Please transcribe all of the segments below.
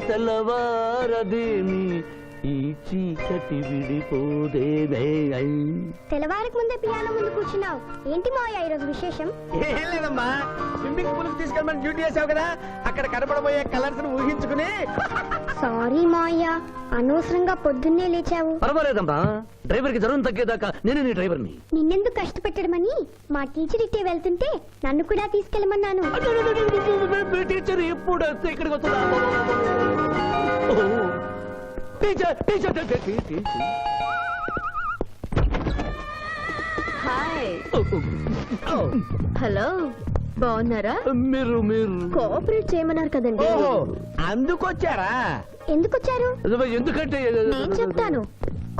తెల్లవారదేమి ఈ చీకటి విడిపోదేదే. తెల్లవారికి ముందే పియానో ముందు కూర్చున్నావు ఏంటి మావయ్య ఈరోజు విశేషం? ఏం లేదమ్మా, స్విమ్మింగ్ పూల్ కి తీసుకెళ్ళమని డ్యూటీ చేసావు కదా, అక్కడ కనపడబోయే కలర్స్ ఊహించుకుని. సారీ మావయ్య, అనవసరంగా పొద్దున్నే లేచావు. పర్వాలేదమ్మా, డ్రైవర్ కి జ్వరం తగ్గేదాకా నేనే నీ డ్రైవర్ని. నిన్నెందుకు కష్టపెట్టడమని మా టీచర్ ఇట్టే వెళ్తుంటే నన్ను కూడా తీసుకెళ్ళమన్నాను. టీచర్ ఎప్పుడు ఇక్కడికి వస్తుందా? Teacher teacher teacher. Hi, hello, బాగున్నారా? మీరు మీరు కోఆపరేట్ చేయమన్నారు కదండి. ఓహో, అందుకొచ్చారా? ఎందుకొచ్చారు? ఎందుకంటే నేను చెప్తాను.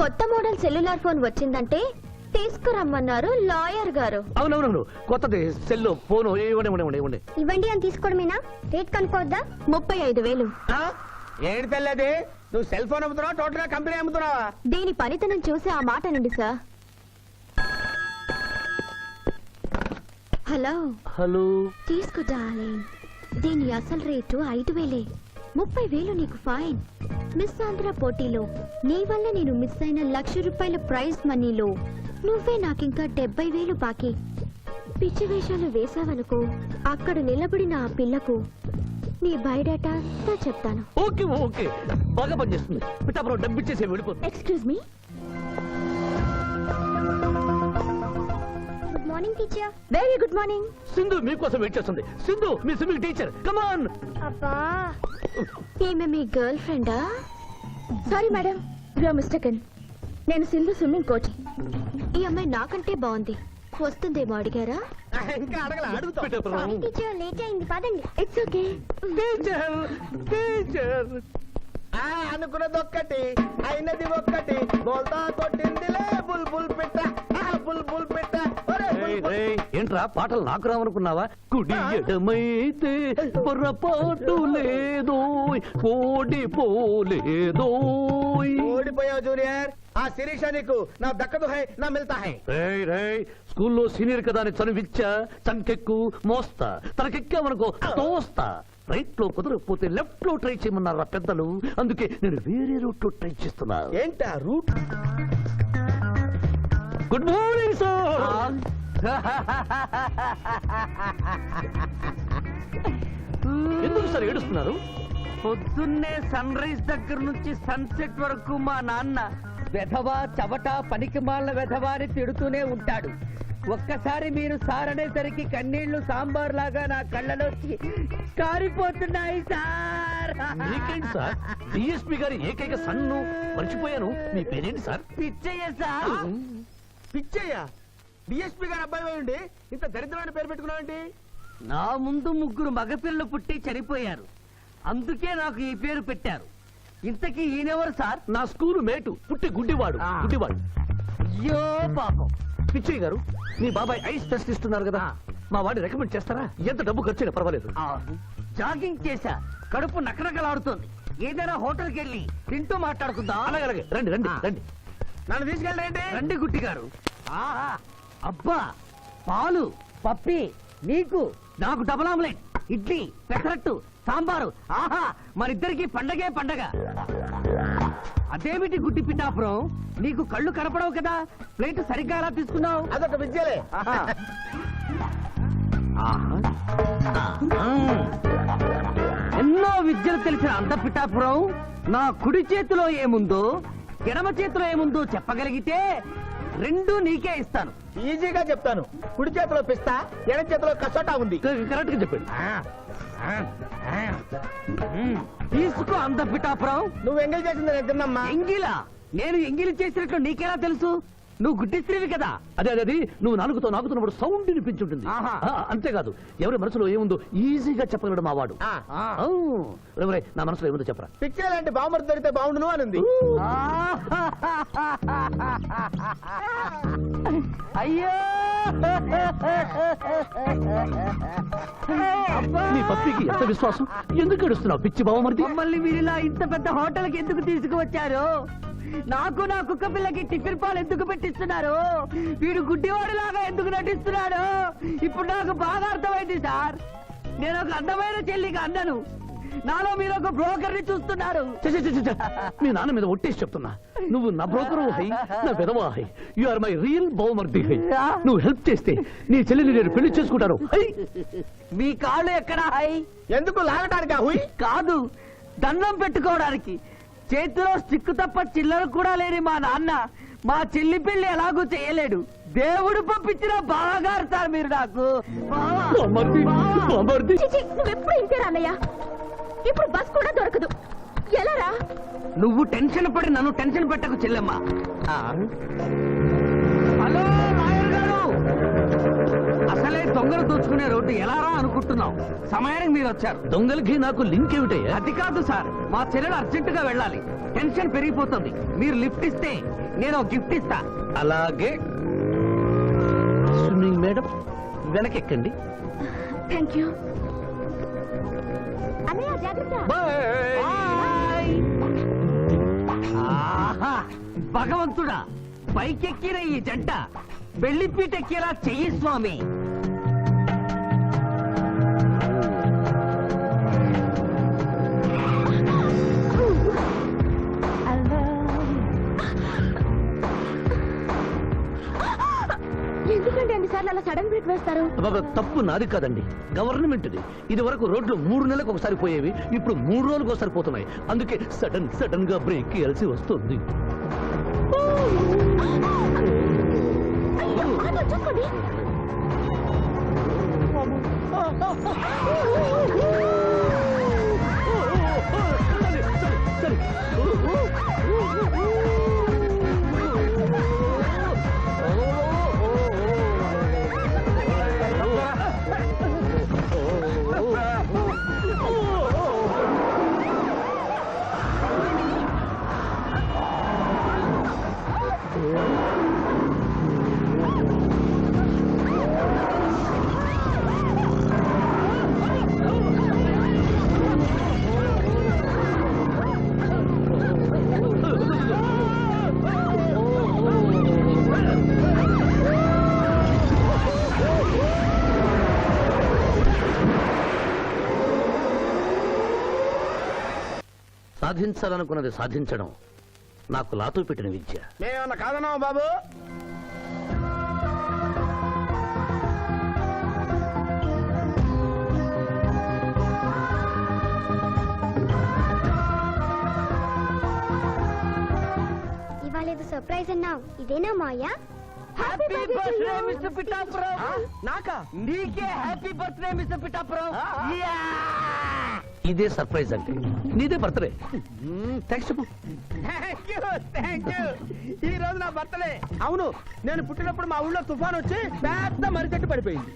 కొత్త మోడల్ సెల్యులార్ ఫోన్ వచ్చిందంటే తీసుకురమ్మన్నారు లాయర్ గారు. అవునవునవును, కొత్తది సెల్ ఫోన్. ఇవ్వండి. ఇవ్వండి అని తీసుకోవడమేనా? రేట్ కనుక్కోవద్దా? 35,000. ఏంటి తెల్లది, నువ్వు సెల్ ఫోన్ అమ్ముతున్నావా, టోటల్ గా కంపెనీ అమ్ముతున్నావా? దీని పనితనం చూసి ఆ మాట నుండి సార్. హలో హలో, తీసుకో డార్లింగ్. దీని అసలు రేటు 5,000. 30,000 నీకు ఫైన్. మిస్ ఆంధ్ర పోటీలో నీ వల్ల నేను మిస్ అయిన ₹1,00,000 ప్రైజ్ మనీలో నువ్వే నాకింకా 70,000 బాకీ. పిచ్చి వేషాలు వేసావనుకో, అక్కడ నిలబడిన ఆ పిల్లకు నీ బయోడేటా అంతా చెప్తాను. ఓకే ఓకే, బాగా పనిచేస్తుంది. పిఠాపురం డబ్బిచ్చేసే వెళ్ళిపోతుంది. Excuse me. Good morning teacher. Very good morning. Sindhu మీకోసం వెయిట్ చేస్తుంది. సింధు మీ స్విమ్మింగ్ టీచర్, కమ్ ఆన్. అబ్బా, ఈమె మీ గర్ల్ ఫ్రెండా? Sorry madam, you are mistaken. నేను సింధు స్విమ్మింగ్ కోచ్. ఈ అమ్మాయి నాకంటే బాగుంది, వస్తుందేమో అడిగారా? ఇంకా అడగల, అడుగుతా. సారీ టీచర్, లేట్ అయింది, పదండి. It's okay. Teacher teacher. అనుకున్నది ఒక్కటి, అయినది ఒక్కటి. బోల్తా కొట్టిందిలే బుల్బుల్ పిట్ట, బుల్బుల్ పిట్ట. ఏంట్రా పాటలు నాకు రావనుకున్నావా? కుడి ఎడమైతే పొరపాటు లేదో, ఓడిపోలేదో. ఓడిపోయావు జూనియర్, ఆ శిరీష నీకు నా దక్కదు హై, నా మిల్తా హై. స్కూల్లో సీనియర్ కదా అని చనువిచ్చా, చంకెక్కు మోస్తా, తనకెక్కామనుకో తోస్తా. రైట్ లో కుదరకపోతే లెఫ్ట్ లో ట్రై చేయమన్నారా పెద్దలు, అందుకే నేను వేరే రూట్ లో ట్రై చేస్తున్నా. ఏంటా రూట్? Good morning sir. ఎందుకు సార్ ఏడుస్తున్నారు? పొద్దున్నే సన్ రైజ్ దగ్గర నుంచి సన్సెట్ వరకు మా నాన్న వెధవా చవట పనికిమాలిన వెధవా అని తిడుతూనే ఉంటాడు. ఒక్కసారి మీరు సార్ అనేసరికి కన్నీళ్లు సాంబార్ లాగా నా కళ్ళలోకి కారిపోతున్నాయి సార్. మీకేంటి సార్, డిఎస్పీ గారి ఏకైక సన్ను మర్చిపోయాను. మీ పేరేంటి sir? Pichaiah sir. Pichaiah? DSP గారు అబ్బాయి ఉండి ఇంత దరిద్రమైన పేరు పెట్టుకున్నావండి? నా ముందు 3 మగపిల్లలు పుట్టి చనిపోయారు, అందుకే నాకు ఈ పేరు పెట్టారు. ఇంతకీ ఈయనెవరు సార్? నా స్కూలు మేటు, పుట్టి గుడ్డివాడు. అయ్యో పాపం. పిచ్చయ్య గారు, మీ బాబాయ్ ఐస్ టెస్ట్ ఇస్తున్నారు కదా, మా వాడిని రికమెండ్ చేస్తారా? ఎంత డబ్బు ఖర్చైనా పర్వాలేదు. జాగింగ్ చేశా, కడుపు నకనకలాడుతోంది. ఏదైనా హోటల్కి వెళ్ళి తింటూ మాట్లాడుకుందాం. అలాగే రండి రండి రండి. నన్ను తీసుకెళ్ళండి. రండి గుట్టి గారు. ఆహా, అబ్బా, పాలు పప్పి, నీకు నాకు డబుల్ ఆమ్లెట్, ఇడ్లీ పెసరట్టు సాంబారు. ఆహా, మరిద్దరికి పండగే పండగ. అదేమిటి గుడ్డి పిఠాపురం, నీకు కళ్ళు కనపడవు కదా, ప్లేట్ సరిగ్గా ఎలా తీసుకున్నావు? అదొక విద్యలే. ఎన్నో విద్యలు తెలిసిన అంత పిఠాపురం నా కుడి చేతిలో ఏముందో ఎడమ చేతిలో ఏముందో చెప్పగలిగితే 2 నీకే ఇస్తాను. ఈజీగా చెప్తాను. కుడి చేతిలో పిస్తా, ఎడం చేతిలో కసోటా ఉంది. కరెక్ట్ గా చెప్పండి. తీసుకో అంత పిఠాపురం. నువ్వు ఎంగిల్ చేసింది నేను తిన్నమ్మా. ఎంగిలా? నేను ఎంగిలి చేసినట్లు నీకెలా తెలుసు? నువ్వు గుడ్డిస్త్రీవి కదా. అదే నువ్వు నాకుతున్నప్పుడు సౌండ్ వినిపించుంటుంది. అంతేకాదు, ఎవరి మనసులో ఏముందో ఈజీగా చెప్పగలడు మా వాడు. నా మనసులో ఏముందో చెప్పరా. పిక్చర్ లాంటి బాంబర్ దొరికితే బాగుండును అని ఉంది. అయ్యో, నీ పప్పికి ఎంత విశ్వాసం, ఎందుకు ఏడుస్తున్నావు పిచ్చి బావమరిది? మమ్మల్ని వీరిలా ఇంత పెద్ద హోటల్కి ఎందుకు తీసుకువచ్చారు? నాకు నా కుక్క పిల్లకి టిఫిన్ పాలు ఎందుకు పెట్టిస్తున్నారు? వీడు గుడ్డివాడిలాగా ఎందుకు నటిస్తున్నాడు? ఇప్పుడు నాకు బాగా అర్థమైంది సార్. నేను ఒక అందమైన చెల్లికి అన్నను, నాలో మీరు ఒక బ్రోకర్ ని చూస్తున్నారు. ఛ, ఛ, ఛ, ఛ, ఛ. మీ నాన్న మీద ఒట్టేసి చెప్తున్నా, నువ్వు నా బ్రోకరు హై, నా విధవా హై. యు ఆర్ మై రియల్ బహుమర్ది హై. నువ్వు హెల్ప్ చేస్తే నీ చెల్లిని నేను పెళ్లి చేసుకుంటాను హై. మీ కాళ్ళు ఎక్కడా హై? ఎందుకు లాగటానికి హుయ్? కాదు, దండం పెట్టుకోవడానికి. చేతిలో స్టిక్ తప్ప చిల్లర కూడా లేని మా నాన్న మా చెల్లి పెళ్లి ఎలాగూ చేయలేడు. దేవుడు పంపించిన బాగారు సార్ మీరు నాకు. బావా, బామర్ది, బావా. బామర్ది. చిచి, నువ్వెప్పుడు ఇంతే రాన్నయ్య. ఇప్పుడు బస్ కూడా దొరకదు. ఎలా రా? నువ్వు టెన్షన్ పడి నన్ను టెన్షన్ పెట్టకు చెల్లెమ్మ. హలో లాయర్ గారు, అసలే దొంగలు దోచుకునే రోడ్డు ఎలా రా అనుకుంటున్నావు? సమయానికి మీరు వచ్చారు. దొంగలకి నాకు లింక్ ఏమిటయ్యా? అది కాదు సార్, మా చెల్లెలు అర్జెంట్ గా వెళ్ళాలి. టెన్షన్ పెరిగిపోతుంది. మీరు లిఫ్ట్ ఇస్తే నేను గిఫ్ట్ ఇస్తా. అలాగే స్విమ్మింగ్ మేడం వెనకెక్కండి. థ్యాంక్ యూ అన్నయ్య, జాగ్రత్త. బాయ్. ఆహా, భగవంతుడా, పైకెక్కిన ఈ జంట బెల్లిపీటెక్కేలా చెయ్యి స్వామి. ఎందుకంటే అన్నిసార్లు అలా సడన్ బ్రేక్ వేస్తారు? అబ్బబ్బ, తప్పు నాది కాదండి, గవర్నమెంట్ది. ఇది వరకు రోడ్లు 3 నెలలకు ఒకసారి పోయేవి, ఇప్పుడు 3 రోజులకు ఒకసారి పోతున్నాయి. అందుకే సడన్ గా బ్రేక్ వేయాల్సి వస్తుంది. అయ్యో, ఆటో చూసుకోండి. సాధించాలనుకున్నది సాధించడం నాకు లాతో పెట్టిన విద్య. మేమేమన్నా కాదన్నావా బాబు? ఇవాళ ఏదో సర్ప్రైజ్ అన్నావు, ఇదేనా Maya? Happy birthday mister Pithapuram. నాకా? నీకే happy birthday mister Pithapuram. Yeah! ఇదే సర్ప్రైజ్ అంటే. నీదే బర్త్డే. థ్యాంక్స్ చెప్పు. Thank you. ఈ రోజు నా బర్త్డే. అవును, నేను పుట్టినప్పుడు మా ఊళ్ళో తుఫాన్ వచ్చి పెద్ద మర్రి చెట్టు పడిపోయింది.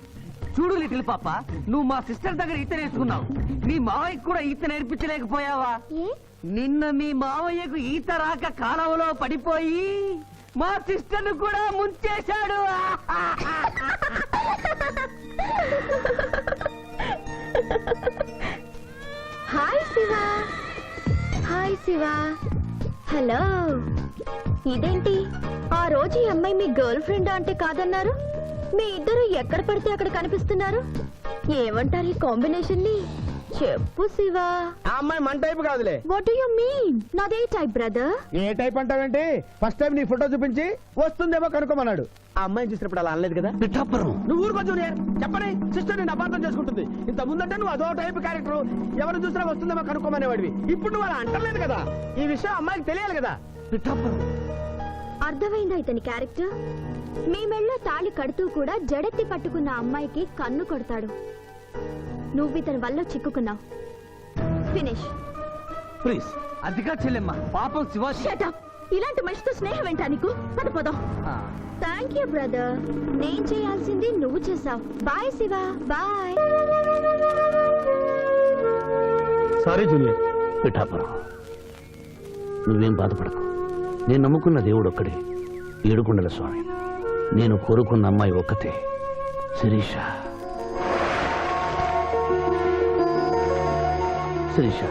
చూడు లిటిల్ పాప, నువ్వు మా సిస్టర్ దగ్గర ఈత నేర్చుకున్నావు. మీ మావయ్యకు కూడా ఈత నేర్పించలేకపోయావా? ఏ? నిన్న మీ మావయ్యకు ఈత రాక కాలువలో పడిపోయి మా సిస్టర్ ను కూడా ముంచేశాడు. Hi Shiva. Hi Shiva. Hello. ఇదేంటి, ఆ రోజు ఈ అమ్మాయి మీ గర్ల్ ఫ్రెండ్ అంటే కాదన్నారు? మీ ఇద్దరు ఎక్కడ పడితే అక్కడ కనిపిస్తున్నారు. ఏమంటారు ఈ కాంబినేషన్ ని? చెప్పు శివ. ఆ అమ్మాయి మన టైప్ కాదులే. What do you mean? నాదే టైప్ బ్రదర్. ఏ టైప్ అంటావేంటి? ఫస్ట్ టైం నీ ఫోటో చూపించి వస్తుందేమో కనుక్కోమన్నాడు. ఆ అమ్మాయిని చూసినప్పుడు అలా అనలేదు కదా. పిఠాపురం, నువ్వు ఊరుకో జూనియర్. చెప్పని సిస్టర్ నేను అపార్థం చేసుకుంటుంది. ఇంత ముందంటే నువ్వు అదో టైప్ క్యారెక్టర్, ఎవరు చూసినా వస్తుందేమో కనుక్కోమనేవాడివి. ఇప్పుడు నువ్వు అలా అంటలేదు కదా. ఈ విషయం అమ్మాయికి తెలియాలి కదా. పిఠాపురం. అర్థమైందా ఇతని క్యారెక్టర్? మీ మెళ్ళో తాళి కడుతూ కూడా జడెత్తి పట్టుకున్న అమ్మాయికి కన్ను కొడతాడు. నువ్వు ఇతని వల్ల చిక్కుకున్నావు. ఫినిష్. ప్లీజ్. అదిగా చెల్లెమ్మ, పాపం శివాజీ. Shut up. ఇలాంటి మనిషితో స్నేహం ఏంటా నీకు? పద పోదాం. Thank you brother. నేను చేయాల్సింది నువ్వు చేసావు. Bye Shiva. Bye. Sorry junior. Pithapuram, నువ్వేం బాధపడకు. నేను నమ్ముకున్న దేవుడు ఒక్కడే, ఏడుకొండల స్వామి. నేను కోరుకున్న అమ్మాయి ఒక్కతే, శిరీష. శిరీష,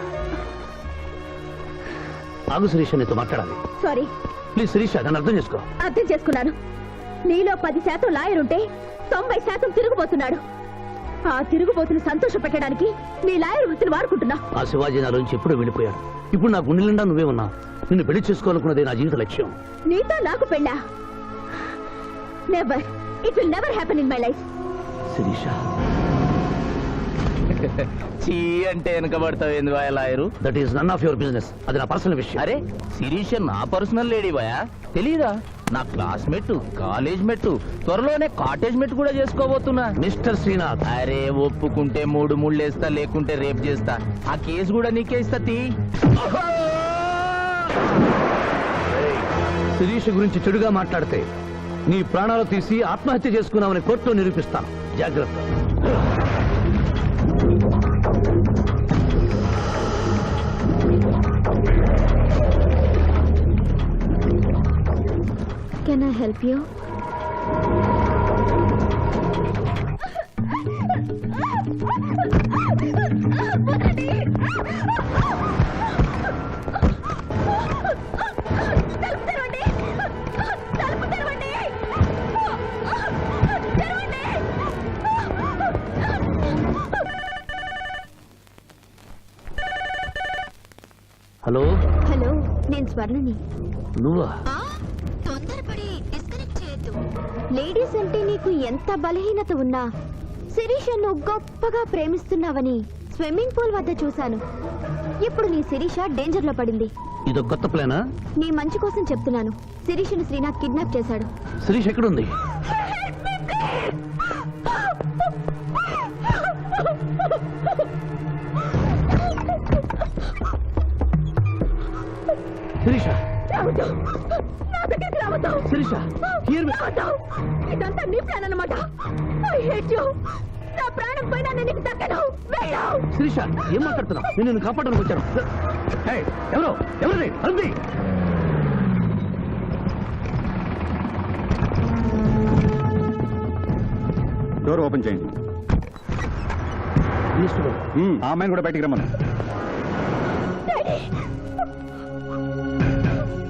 ఆగు శిరీష, నీతో మాట్లాడాలి. సారీ. ప్లీజ్ శిరీష, నన్ను అర్థం చేసుకో. అర్థం చేసుకున్నాను. నీలో 10% లాయర్ ఉంటే 90% తిరుగుబోతున్నాడు. ఆ తిరుగుబోతుని సంతోష పెట్టడానికి నీ లాయర్ వృత్తిని వాడుకుంటున్నా. ఆ శివాజీ నా నుంచి ఎప్పుడూ వెళ్ళిపోయాడు. ఇప్పుడు నా గుండె నిండా నువ్వే ఉన్నావు. నిన్ను పెళ్లి చేసుకోవాలనుకున్నదే నా జీవిత లక్ష్యం. నీతో నాకు పెళ్ళా? Never. It will never happen in my life. Sirisha, చీ అంటే వెనకబడతావు ఏంది boy lawyer? That is none of your business. అది నా పర్సనల్ విషయం. అరే శిరీష నా పర్సనల్ లేడీ బాయా, తెలీదా? నా క్లాస్మేట్, కాలేజ్ మెట్, త్వరలోనే కాటేజ్ మెట్ కూడా చేసుకోబోతున్నా. మిస్టర్ శ్రీనాథ్, అరే ఒప్పుకుంటే 3 ముళ్ళేస్తా, లేకుంటే రేప్ చేస్తా. ఆ కేసు కూడా నీకే ఇస్తా. శిరీష గురించి చెడుగా మాట్లాడితే నీ ప్రాణాలు తీసి ఆత్మహత్య చేసుకున్నామని కోర్టులో నిరూపిస్తాను. జాగ్రత్త. Can I help you? Hello. Hello, నేను స్వర్ణని. నువ్వా? తొందరపడి డిస్కనెక్ట్ చేయొద్దు. లేడీస్ అంటే నీకు ఎంత బలహీనత ఉన్నా శిరీషను గొప్పగా ప్రేమిస్తున్నావని స్విమ్మింగ్ పూల్ వద్ద చూశాను. ఇప్పుడు నీ శిరీష డేంజర్ లో పడింది. ఇదో కొత్త ప్లానా? నీ మంచి కోసం చెప్తున్నాను. శిరీషను శ్రీనాథ్ కిడ్నాప్ చేశాడు. శిరీష్ ఎక్కడుంది? శిరీష, శిరీష, హియర్ మీ. ఇదంతా నీ ప్లాన్ అన్నమాట. I hate you. నా ప్రాణం పోయినా నేను నీకు దక్కను. వెళ్ళు. శిరీష, ఏం మాట్లాడుతున్నావు? నేను నిన్ను కాపాడడానికి వచ్చాను. ఏయ్, ఎవరు? ఎవరిది? అరుంది. డోర్ ఓపెన్ చేయండి. ఈశ్వరుడు, ఆ అమ్మాయిని కూడా బయటికి రమ్మను.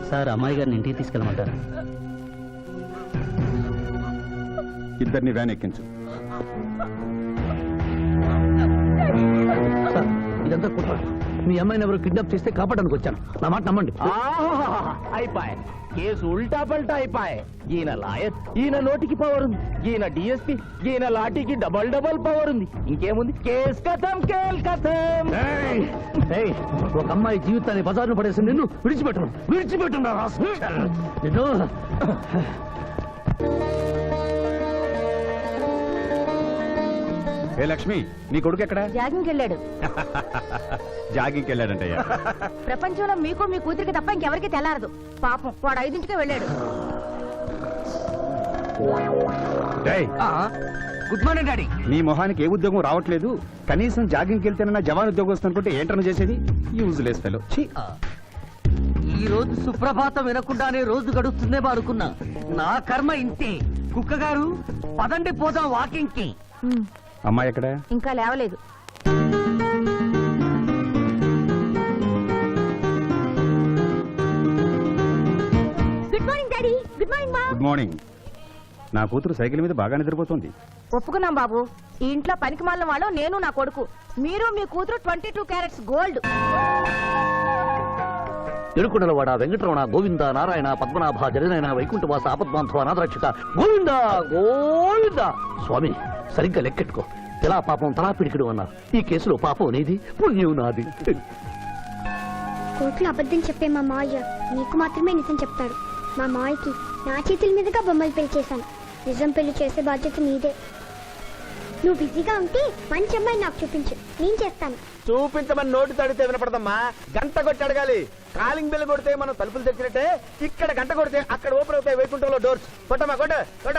సార్, అమ్మాయి గారిని ఇంటికి తీసుకెళ్ళమంటారా? ఇద్దరిని వ్యాన్ ఎక్కించు. సార్, ఇదంతా కుట్ర. మీ అమ్మాయిని ఎవరు కిడ్నాప్ చేస్తే కాపాడడానికి వచ్చాను. నా మాట నమ్మండి. అయిపోయి కేసు ఉల్టా పల్టా అయిపోయి. ఈయన లాయర్, ఈయన నోటికి పవర్ ఉంది. ఈయన డిఎస్పీ, ఈయన లాఠీకి డబల్ పవర్ ఉంది. ఇంకేముంది? కేస్ కథం, కేల్ కథం. ఏయ్, ఏయ్, ఒక అమ్మాయి జీవితాన్ని బజారును పడేసి నిన్ను విడిచిపెట్టను. నిన్ను. ఏ లక్ష్మి, నీ కొడుకు ఎక్కడ? జాగింగ్కి వెళ్ళాడు. జాగింగ్కి వెళ్ళాడంటయ్యా. ప్రపంచంలో మీకు మీ కూతురికి తప్ప ఇంకెవరికి తెల్లారదు. పాపం వాడు 5ంటికే వెళ్ళాడు. డేయ్, గుడ్ మార్నింగ్ డాడీ. నీ మొహానికి ఏ ఉద్యోగం రావట్లేదు. కనీసం జాగింగ్కి వెళ్తేనన్నా జవాన్ ఉద్యోగం వస్తుందంటే ఏంటన్నా చేసేది? Useless fellow. ఈ రోజు సుప్రభాతం వినకుండానే రోజు గడుస్తుందే అనుకున్నా. నా కర్మ ఇంతే. కుక్క గారు, పదండి పోదాం వాకింగ్ కి. అమ్మాయి ఎక్కడ? ఇంకా లేవలేదు. Good morning daddy. Good morning మా. Good morning. నా కూతురు సైకిల్ మీద బాగా నిద్రపోతుంది. ఒప్పుకున్నాం బాబు. ఈ ఇంట్లో పనికి మాలిన వాళ్ళు నేను, నా కొడుకు. మీరు మీ కూతురు 22 క్యారెట్స్ గోల్డ్. ఎరుకుడలవాడ వెంకటరమణ గోవింద నారాయణ పద్మనాభ జగనైన వైకుంఠవాస ఆపద్బాంధవ అనాథరక్షక గోవింద గోవింద. స్వామి, సరిగ్గా లెక్కెట్టుకో. ఎలా పాపం తలా పిడికిడు అన్నారు. ఈ కేసులో పాపం అనేది, పుణ్యం నాది. కోర్టులో అబద్ధం చెప్పే మా మావయ్య నీకు మాత్రమే నిజం చెప్తాడు. మా మావయ్యకి నా చేతుల మీదుగా బొమ్మలు పెళ్లి చేశాను. నిజం పెళ్లి చేసే బాధ్యత నీదే. నువ్వు బిజీగా ఉంటే మంచి అమ్మాయి నాకు చూపించు, నేను చేస్తాను. చూపించమని నోటి తడితే వినపడదమ్మా. గంట కొట్టి అడగాలి. కాలింగ్ బెల్ కొడితే మనం తలుపులు తెచ్చినట్టే ఇక్కడ గంట కొడితే అక్కడ ఓపెన్ అవుతాయి వైకుంఠంలో డోర్స్. కొట్టమ్మా, కొట్ట కొట్ట.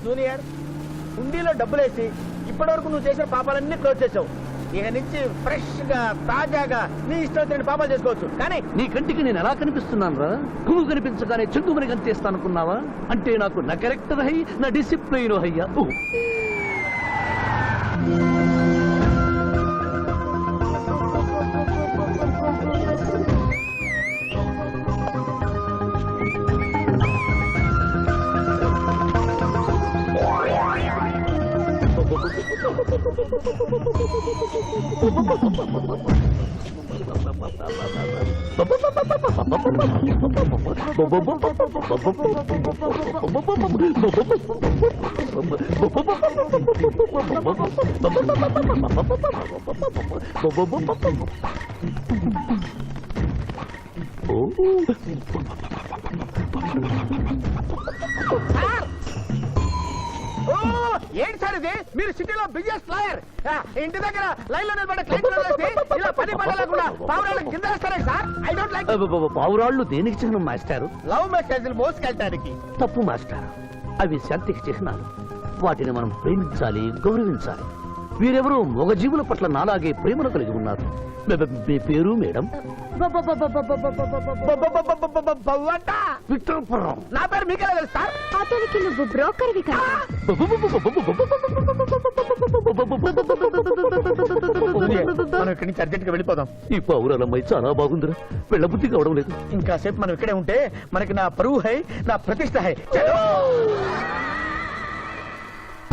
జూనియర్, హుండీలో డబ్బులేసి ఇప్పటివరకు నువ్వు చేసిన పాపాలన్నీ క్లోజ్ చేసావు. ఇక నుంచి ఫ్రెష్ గా తాజాగా నీ ఇష్టం వచ్చిన పాపాలు చేసుకోవచ్చు. కానీ నీ కంటికి నేను ఎలా కనిపిస్తున్నాను రా? పువ్వు కనిపించగానే చెంగుమని కనిపిస్తాను అనుకున్నావా? అంటే నాకు నా క్యారెక్టర్ హై, నా డిసిప్లైన్ హయ్యా. ఏంటి సార్ ఇది? మీరు సిటీలో బిజినెస్ లాయర్, ఇంటి దగ్గర లైన్ లో నిలబడే క్లయింట్ ఇలా పని పడలేకుండా పావురాళ్ళకి కింద వేస్తారే సార్? I don't like. పావురాళ్ళు దేనికి చిహ్నం మాస్టారు? లవ్ మెసేజ్లు మోసుకెళ్ళటానికి. తప్పు మాస్టర్, అవి శాంతికి చిహ్నాలు. వాటిని మనం ప్రేమించాలి, గౌరవించాలి. వీరెవరూ మగజీవుల పట్ల నాలాగే ప్రేమను కలిగి ఉన్నారు. మీ పేరు మేడం? విక్టర్పురం. నా పేరు మీకెలా తెలుసు సార్? అతనికి నువ్వు బ్రోకర్వి కదా. మనం ఇక్కడి నుంచి అర్జెంట్ గా వెళ్ళిపోదాం. ఈ పౌరాలమ్మాయి చాలా బాగుందిరా, వెళ్ళబుద్ధి కావడం లేదు. ఇంకా సేపు మనం ఇక్కడే ఉంటే మనకి నా పరువు హై, నా ప్రతిష్ట హై. చలో.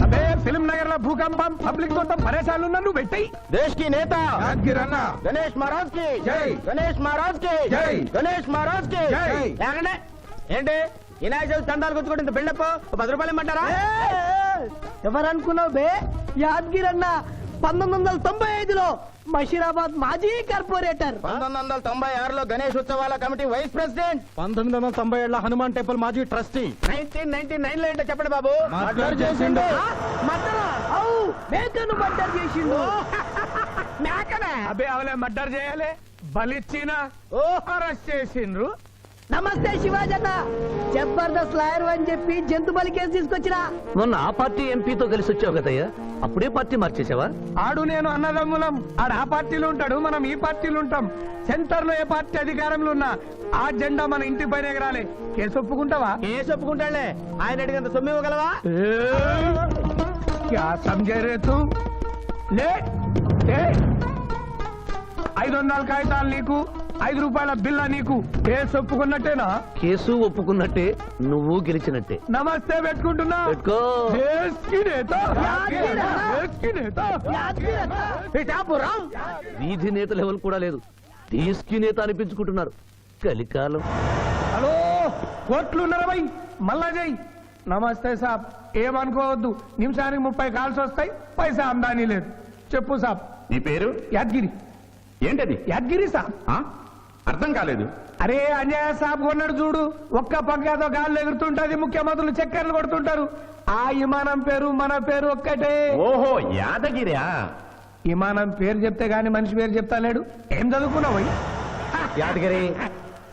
అబే ఫిల్మ్ నగర్ లో భూకంపం, పబ్లిక్ మొత్తం పరేషాన్లు ఉన్నా, నువ్వు పెట్టాయి. దేశ్ కి నేత గణేష్ మహారాజ్ కి జై, గణేష్ మహారాజ్ కి జై, గణేష్ మహారాజ్ కి జై. లేకండి ఏంటి వినాయక చవితి చందాలు గుర్తుకుంటే ఇంత బిల్డప్ 10 రూపాయలు ఇమ్మంటారా? ఎవరనుకున్నావు బే? యాదగిరి అన్న 1995లో మషీరాబాద్ మాజీ కార్పొరేటర్, 1996లో గణేష్ ఉత్సవాల కమిటీ వైస్ ప్రెసిడెంట్, 1997లో హనుమాన్ టెంపుల్ మాజీ ట్రస్టీ, 1999లో ఏంటో చెప్పండి బాబు. మర్డర్ చేసిండు. మేకను మర్డర్ చేసిండు. మేకనే అబ్బే అవలే మర్డర్ చేయాలి, బలిచ్చిన అరెస్ట్ చేసిండ్రు. నమస్తే శివాజన్న, జబర్దస్త్ లాయర్ అని చెప్పి జంతు బలి కేసు తీసుకొచ్చినా. మొన్న ఆ పార్టీ ఎంపీతో కలిసి వచ్చావు కదయ్యా, అప్పుడే పార్టీ మార్చేసావా? ఆడు నేను అన్నదమ్ములం, ఆడు ఆ పార్టీలో ఉంటాడు, మనం ఈ పార్టీలో ఉంటాం. సెంటర్ లో ఏ పార్టీ అధికారంలో ఉన్నా ఆ జెండా మన ఇంటి పైన ఎగరాలి. కేసు ఒప్పుకుంటావా? కేసు ఒప్పుకుంటాడులే, ఆయన అడిగినంత సొమ్ము ఇవ్వగలవా? క్యా సమझे रे तू? లే 500 కాగితాలు నీకు, 5 రూపాయల బిల్ల నీకు. కేసు ఒప్పుకున్నట్టేనా? కేసు ఒప్పుకున్నట్టే, నువ్వు గెలిచినట్టే. నమస్తే పెట్టుకుంటున్నా. పెట్టుకో. దేశ్ కి నేత, దేశ్ కి నేత. పిఠాపురం వీధి నేత లెవెల్ కూడా లేదు, దేశీ నేత అనిపించుకుంటున్నారు. కలికాలం. హలో, కోట్లు ఉన్నారా భయ్? మళ్ళా జై. నమస్తే సాబ్, ఏమనుకోవద్దు, నిమిషానికి 30 కాల్స్ వస్తాయి, పైసా ఆమ్దానీ లేదు. చెప్పు సాబ్. నీ పేరు? యాదగిరి. ఏంటది? యాదగిరి సాబ్. అర్థం కాలేదు. అరే అంజయ్య సాబ్ కొన్నాడు చూడు, ఒక్క పక్కతో గాల్లో ఎగురుతుంటది, ముఖ్యమంత్రులు చక్కర్లు కొడుతుంటారు. ఆ విమానం పేరు మన పేరు ఒక్కటే. ఓహో, యాదగిరా? విమానం పేరు చెప్తే గాని మనిషి పేరు చెప్తా లేడు. ఏం చదువుకున్నావు? యాదగిరి,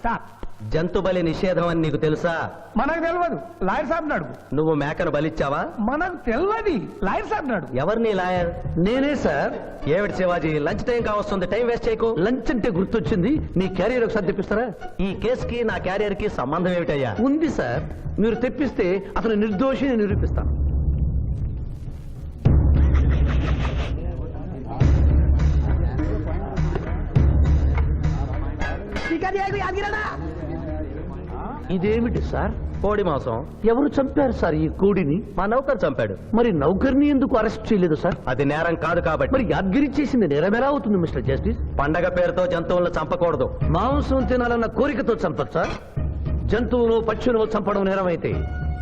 సాబ్ జంతు బలి నిషేధం అని నీకు తెలుసా? మనకు తెలియదు, లాయర్ సాబ్ నాడు. నువ్వు మేకను బలిచ్చావా? మనకు తెలియదు, లాయర్ సాబ్ నాడు. ఎవరిని లాయర్? నేనే సార్. ఏమిటి శివాజీ, లంచ్ టైం కావస్తుంది, టైం వేస్ట్ చేయకు. లంచ్ అంటే గుర్తొచ్చింది, మీ క్యారియర్ ఒకసారి తెప్పిస్తారా? ఈ కేసుకి నా క్యారియర్ కి సంబంధం ఏమిటయ్యా? ఉంది సార్, మీరు తెప్పిస్తే అతను నిర్దోషిని నిరూపిస్తాను. ఇదేమిటి సార్? కోడి మాంసం. ఎవరు చంపారు సార్ ఈ కోడిని? మా నౌకర్ చంపాడు. మరి నౌకర్ని ఎందుకు అరెస్ట్ చేయలేదు సార్? అది నేరం కాదు కాబట్టి. మరి యాదగిరి చేసింది నేరమేలా అవుతుంది మిస్టర్ జస్టిస్? పండగ పేరుతో జంతువులను చంపకూడదు. మాంసం తినాలన్న కోరికతో చంపచ్చా? జంతువులు పక్షులు చంపడం నేరమైతే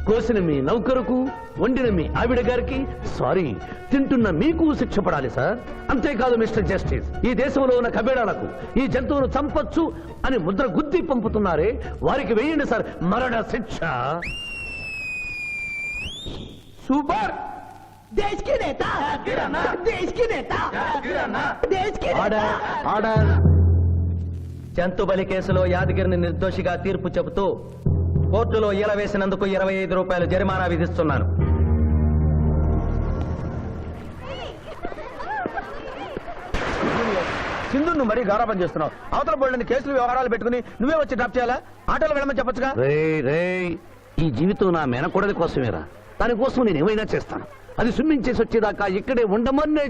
కోసిన మీ నౌకరుకు, వండిన మీ ఆవిడ గారికి, సారీ, తింటున్న మీకు శిక్ష పడాలి సార్. అంతేకాదు మిస్టర్ జస్టిస్, ఈ దేశంలో ఉన్న కబేడాలకు ఈ జంతువును చంపొచ్చు అని ముద్ర గుద్ది పంపుతున్నారే, వారికి వేయండి సార్ మరణ శిక్ష. సూపర్. దేశ్ కి నేత, దేశ్ కి నేత, దేశ్ కి ఆర్డర్, ఆర్డర్. జంతు బలి కేసులో యాదగిరిని నిర్దోషిగా తీర్పు చెబుతూ కోర్టులో ఈల వేసినందుకు 25 రూపాయలు జరిమానా విధిస్తున్నాను. సింధు, నువ్వు మరీ గారాబం చేస్తున్నావు. అవతల బోల్డని కేసులు వ్యవహారాలు పెట్టుకుని నువ్వే వచ్చి డ్రాప్ చేయాలా? ఆటోలో వెళ్ళమని చెప్పొచ్చుగా. ఈ జీవితం నా మేనకోడలి కోసమేరా, దానికోసం నేను ఏమైనా చేస్తాను. అది స్విమ్మింగ్ చేసి వచ్చేదాకా ఇక్కడే ఉండమని.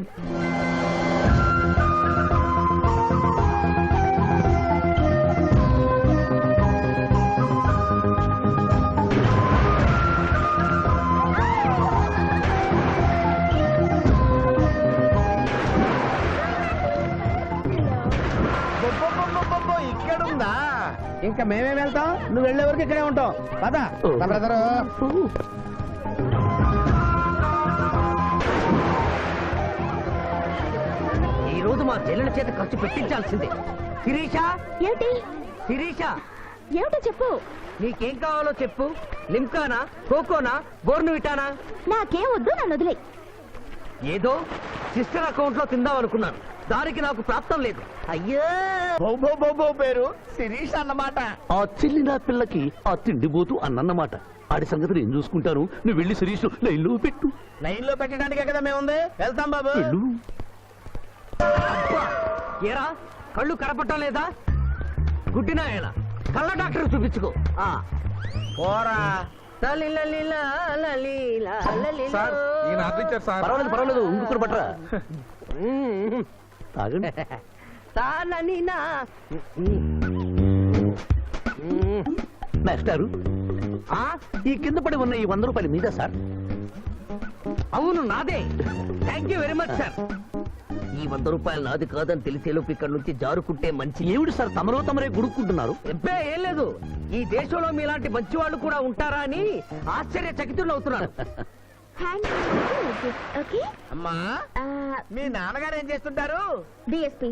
ఇంకా మేమే వెళ్తాం నువ్వు వెళ్ళే వరకు ఇక్కడే ఉంటాం పద బ్రదరు. ఈ రోజు మా చెల్లెల చేత ఖర్చు పెట్టించాల్సిందే. శిరీష, ఏమిటి శిరీష, ఏమిటో చెప్పు. నీకేం కావాలో చెప్పు. లిమ్కానా, కోకోనా, బోర్నువిటానా? నాకేం వద్దు, నన్ను వదిలే. ఏదో సిస్టర్ అకౌంట్ లో తిందాం అనుకున్నాను, దానికి నాకు ప్రాప్తం లేదు. అయ్యో, బౌ పేరు శిరీష్ అన్నమాట. ఆ చెల్లి నా పిల్లకి ఆ తిండిపోతూ అన్నమాట. ఆడి సంగతి నేను చూసుకుంటాను, నువ్వు వెళ్ళి శిరీష్ లైన్లో పెట్టు. లైన్ లో పెట్టడానికే కదా మేముంది. వెళ్తాం బాబు. వెళ్ళు. అబ్బా, ఏరా కళ్ళు కనపడటం లేదా? గుడ్డినాయన కళ్ళ డాక్టర్ చూపించుకో. ఆ పోరా. పర్వాలేదు పర్వాలేదు, ఇంకొకరు పట్టరా. తాగండి. మాస్టారు, ఈ కింద పడి ఉన్న ఈ 100 రూపాయలు మీద సార్? అవును, నాదే. Thank you very much sir. ఈ 100 రూపాయలు నాది కాదని తెలిసేలోపు ఇక్కడ నుంచి జారుకుంటే మంచి. ఏమిటి సార్ తమరో తమరే గుడుక్కుంటున్నారు? ఎబ్బే ఏం లేదు, ఈ దేశంలో మీలాంటి మంచి వాళ్ళు కూడా ఉంటారా అని ఆశ్చర్యచకితులు అవుతున్నారు. Hand okay. అమ్మా, మీ నాన్నగారు ఏం చేస్తుంటారు? డిఎస్పీ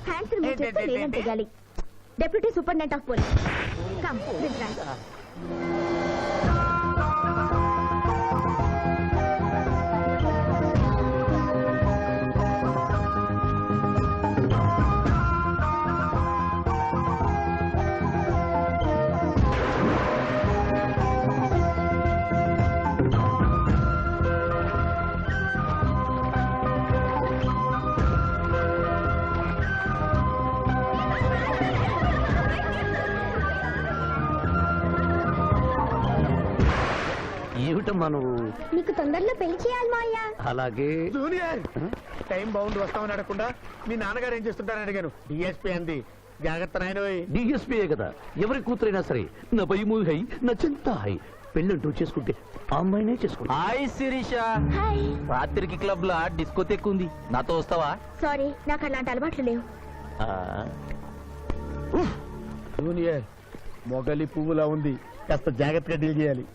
హ్యాండ్స్ రిమూవ్ చేస్తే లేదంటే గాలి. Deputy superintendent of police. Come this right. ఏమిటమ్మా నువ్వు? నీకు తొందరలో పెళ్లి చేయాలి మావయ్య. అలాగే. జూనియర్, టైం బాగుండి వస్తామని అడగకుండా మీ నాన్నగారు ఏం చేస్తుంటారని అడిగాను. డిఎస్పీ అంది. జాగ్రత్త నాయనోయ్. డిఎస్పీయే కదా, ఎవరి కూతురైనా సరే నా భయము హై, నా చింత హై. పెళ్ళంటూ చేసుకుంటే ఆ అమ్మాయినే చేసుకుంటా. Hi Sirisha, hi. రాత్రికి క్లబ్ లా డిస్కోతెక్ ఉంది, నాతో వస్తావా? సారీ, నాకు అలాంటి అలవాట్లు లేవు. జూనియర్, మొగలి పువ్వులా ఉంది, కాస్త జాగ్రత్తగా డీల్ చేయాలి.